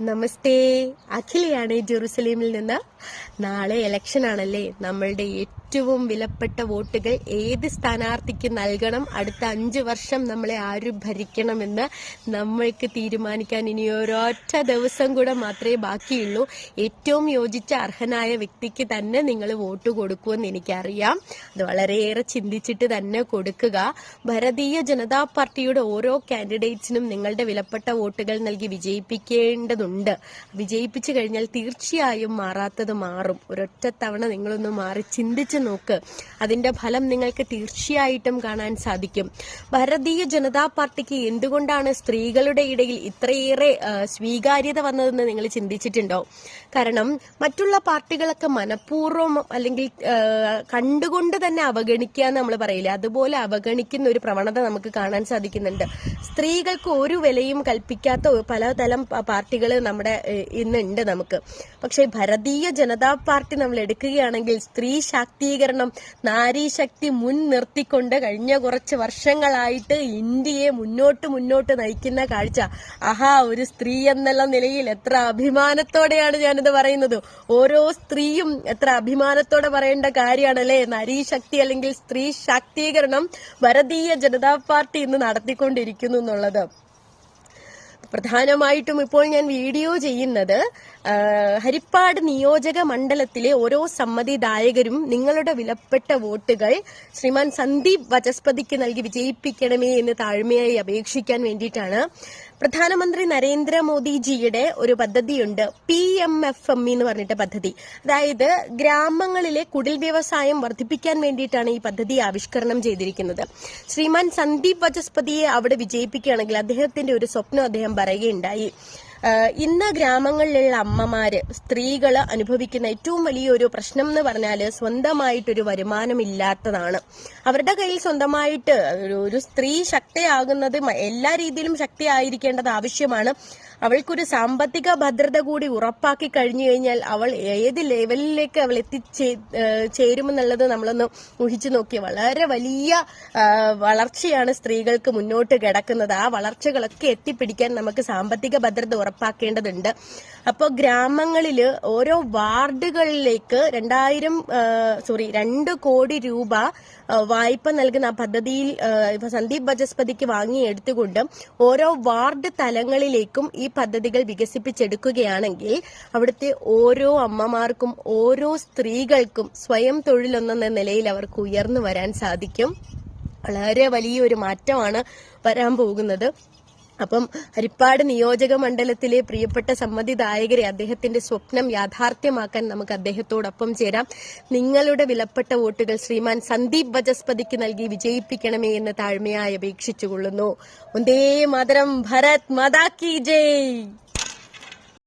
നമസ്തേ, അഖിലയാണ് ജെറുസലേമിൽ നിന്ന്. നാളെ ഇലക്ഷൻ ആണല്ലേ. നമ്മളുടെ ഏറ്റവും വിലപ്പെട്ട വോട്ടുകൾ ഏത് സ്ഥാനാർത്ഥിക്ക് നൽകണം, അടുത്ത 5 വർഷം നമ്മളെ ആര് ഭരിക്കണമെന്ന് നമ്മൾക്ക് തീരുമാനിക്കാൻ ഇനി ഒരൊറ്റ ദിവസം കൂടെ മാത്രമേ ബാക്കിയുള്ളൂ. ഏറ്റവും യോജിച്ച അർഹനായ വ്യക്തിക്ക് തന്നെ നിങ്ങൾ വോട്ട് കൊടുക്കുമെന്ന് എനിക്കറിയാം. അത് വളരെയേറെ ചിന്തിച്ചിട്ട് തന്നെ കൊടുക്കുക. ഭാരതീയ ജനതാ പാർട്ടിയുടെ ഓരോ കാൻഡിഡേറ്റ്സിനും നിങ്ങളുടെ വിലപ്പെട്ട വോട്ടുകൾ നൽകി വിജയിപ്പിക്കേണ്ടതുണ്ട്. വിജയിപ്പിച്ചു കഴിഞ്ഞാൽ തീർച്ചയായും മാറാത്തത് മാറും. ഒരൊറ്റ തവണ നിങ്ങളൊന്ന് മാറി ചിന്തിച്ചു നോക്ക്. അതിന്റെ ഫലം നിങ്ങൾക്ക് തീർച്ചയായിട്ടും കാണാൻ സാധിക്കും. ഭാരതീയ ജനതാ പാർട്ടിക്ക് എന്തുകൊണ്ടാണ് സ്ത്രീകളുടെ ഇടയിൽ ഇത്രയേറെ സ്വീകാര്യത വന്നതെന്ന് നിങ്ങൾ ചിന്തിച്ചിട്ടുണ്ടോ? കാരണം മറ്റുള്ള പാർട്ടികളൊക്കെ മനഃപൂർവ്വം അല്ലെങ്കിൽ കണ്ടുകൊണ്ട് തന്നെ അവഗണിക്കുക എന്ന് നമ്മൾ പറയില്ലേ, അതുപോലെ അവഗണിക്കുന്ന ഒരു പ്രവണത നമുക്ക് കാണാൻ സാധിക്കുന്നുണ്ട്. സ്ത്രീകൾക്ക് ഒരു വിലയും കൽപ്പിക്കാത്ത പലതരം പാർട്ടികൾ നമ്മുടെ ഇന്നുണ്ട് നമുക്ക്. പക്ഷെ ഭാരതീയ ജനതാ പാർട്ടി നമ്മൾ എടുക്കുകയാണെങ്കിൽ സ്ത്രീ ശാക്തീകരണം, നാരീശക്തി മുൻ നിർത്തിക്കൊണ്ട് കഴിഞ്ഞ കുറച്ച് വർഷങ്ങളായിട്ട് ഇന്ത്യയെ മുന്നോട്ട് നയിക്കുന്ന കാഴ്ച. ഒരു സ്ത്രീ എന്നുള്ള നിലയിൽ എത്ര അഭിമാനത്തോടെയാണ് ഞാനിത് പറയുന്നത്. ഓരോ സ്ത്രീയും എത്ര അഭിമാനത്തോടെ പറയേണ്ട കാര്യമാണല്ലേ നാരീശക്തി അല്ലെങ്കിൽ സ്ത്രീ ശാക്തീകരണം ഭാരതീയ ജനതാ പാർട്ടി ഇന്ന് നടത്തിക്കൊണ്ടിരിക്കുന്നു എന്നുള്ളത്. പ്രധാനമായിട്ടും ഇപ്പോൾ ഞാൻ വീഡിയോ ചെയ്യുന്നത് ഹരിപ്പാട് നിയോജക മണ്ഡലത്തിലെ ഓരോ സമ്മതിദായകരും നിങ്ങളുടെ വിലപ്പെട്ട വോട്ടുകൾ ശ്രീമാൻ സന്ദീപ് വചസ്പതിക്ക് നൽകി വിജയിപ്പിക്കണമേ എന്ന് താഴ്മയായി അപേക്ഷിക്കാൻ വേണ്ടിയിട്ടാണ്. പ്രധാനമന്ത്രി നരേന്ദ്രമോദിജിയുടെ ഒരു പദ്ധതിയുണ്ട്, PMFM എന്ന് പറഞ്ഞിട്ട് പദ്ധതി. അതായത് ഗ്രാമങ്ങളിലെ കുടിൽ വ്യവസായം വർദ്ധിപ്പിക്കാൻ വേണ്ടിയിട്ടാണ് ഈ പദ്ധതി ആവിഷ്കരണം ചെയ്തിരിക്കുന്നത്. ശ്രീമാൻ സന്ദീപ് വചസ്പതിയെ അവിടെ വിജയിപ്പിക്കുകയാണെങ്കിൽ അദ്ദേഹത്തിന്റെ ഒരു സ്വപ്നം അദ്ദേഹം പറയുകയുണ്ടായി. ഇന്ന് ഗ്രാമങ്ങളിലുള്ള അമ്മമാര്, സ്ത്രീകള് അനുഭവിക്കുന്ന ഏറ്റവും വലിയൊരു പ്രശ്നം എന്ന് പറഞ്ഞാല് സ്വന്തമായിട്ടൊരു വരുമാനമില്ലാത്തതാണ്. അവരുടെ കയ്യിൽ സ്വന്തമായിട്ട് ഒരു സ്ത്രീ ശക്തിയാകുന്നത് എല്ലാ രീതിയിലും ശക്തിയായിരിക്കേണ്ടത് ആവശ്യമാണ്. അവൾക്കൊരു സാമ്പത്തിക ഭദ്രത കൂടി ഉറപ്പാക്കി കഴിഞ്ഞു കഴിഞ്ഞാൽ അവൾ ഏത് ലെവലിലേക്ക് അവൾ ചേരുമെന്നുള്ളത് നമ്മളൊന്ന് ഊഹിച്ചു നോക്കി. വളരെ വലിയ വളർച്ചയാണ് സ്ത്രീകൾക്ക് മുന്നോട്ട് കിടക്കുന്നത്. ആ വളർച്ചകളൊക്കെ എത്തിപ്പിടിക്കാൻ നമുക്ക് സാമ്പത്തിക ഭദ്രത ഉറപ്പാക്കേണ്ടതുണ്ട്. അപ്പോൾ ഗ്രാമങ്ങളിൽ ഓരോ വാർഡുകളിലേക്ക് 2 കോടി രൂപ വായ്പ നൽകുന്ന ആ പദ്ധതിയിൽ സന്ദീപ് വചസ്പതിക്ക് വാങ്ങിയെടുത്തുകൊണ്ട് ഓരോ വാർഡ് തലങ്ങളിലേക്കും ഈ പദ്ധതികൾ വികസിപ്പിച്ചെടുക്കുകയാണെങ്കിൽ അവിടുത്തെ ഓരോ അമ്മമാർക്കും ഓരോ സ്ത്രീകൾക്കും സ്വയം തൊഴിലെന്ന നിലയിൽ അവർക്ക് ഉയർന്നു വരാൻ സാധിക്കും. വളരെ വലിയൊരു മാറ്റമാണ് വരാൻ പോകുന്നത്. അപ്പം ഹരിപ്പാട് നിയോജക മണ്ഡലത്തിലെ പ്രിയപ്പെട്ട സമ്മതിദായകരെ അദ്ദേഹത്തിന്റെ സ്വപ്നം യാഥാർത്ഥ്യമാക്കാൻ നമുക്ക് അദ്ദേഹത്തോടൊപ്പം ചേരാം. നിങ്ങളുടെ വിലപ്പെട്ട വോട്ടുകൾ ശ്രീമാൻ സന്ദീപ് വചസ്പതിക്ക് നൽകി വിജയിപ്പിക്കണമേ എന്ന് താഴ്മയായി അപേക്ഷിച്ചുകൊള്ളുന്നു. വന്ദേ മാതരം, ഭാരത് മാതാ കി ജയ്.